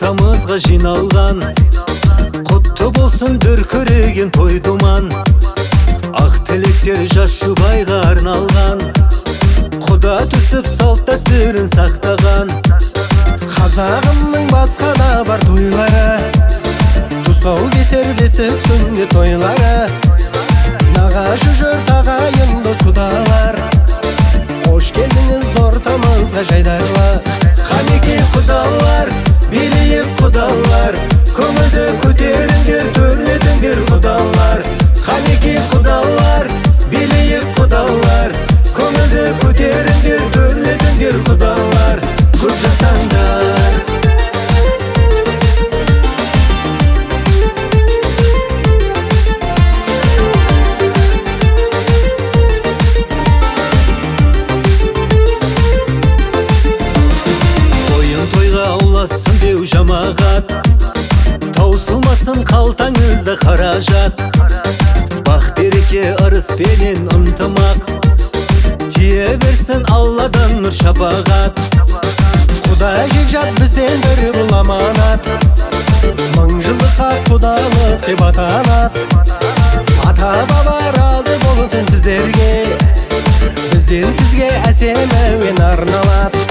ортамызға жиналған, құтты болсын дүркіреген той думан. Ақ тілектер жас жұбайға арналған, Құда түсіп салт дәстүрін сақтаған. Қазағымның басқа да бар тойлары, тұсау кесер бесік сүннет тойлары. Нағашы жұрт ағайын дос құдалар, қош келдіңіз ортамызға жайдарлы. Қанекей құдалар, билейік құдалар, көңілді көтеріңдер, төрлетіңдер құдалар. Қанекей құдалар, билейік құдалар, көңілді көтеріңдер, төрлетіңдер құдалар. Көп жасаңдар. Ауласын деу жамағат, таусылмасын қалтаңызда қаражат. Бақ береке ырыспенен ынтымақ, тие берсін Алладан нұр шапағат. Құда жекжат бізден бір бұл аманат, мың жылдыққа құдалық деп атанат. Ата баба разы болсын сіздерге, бізден сізге әсем әуен арналат.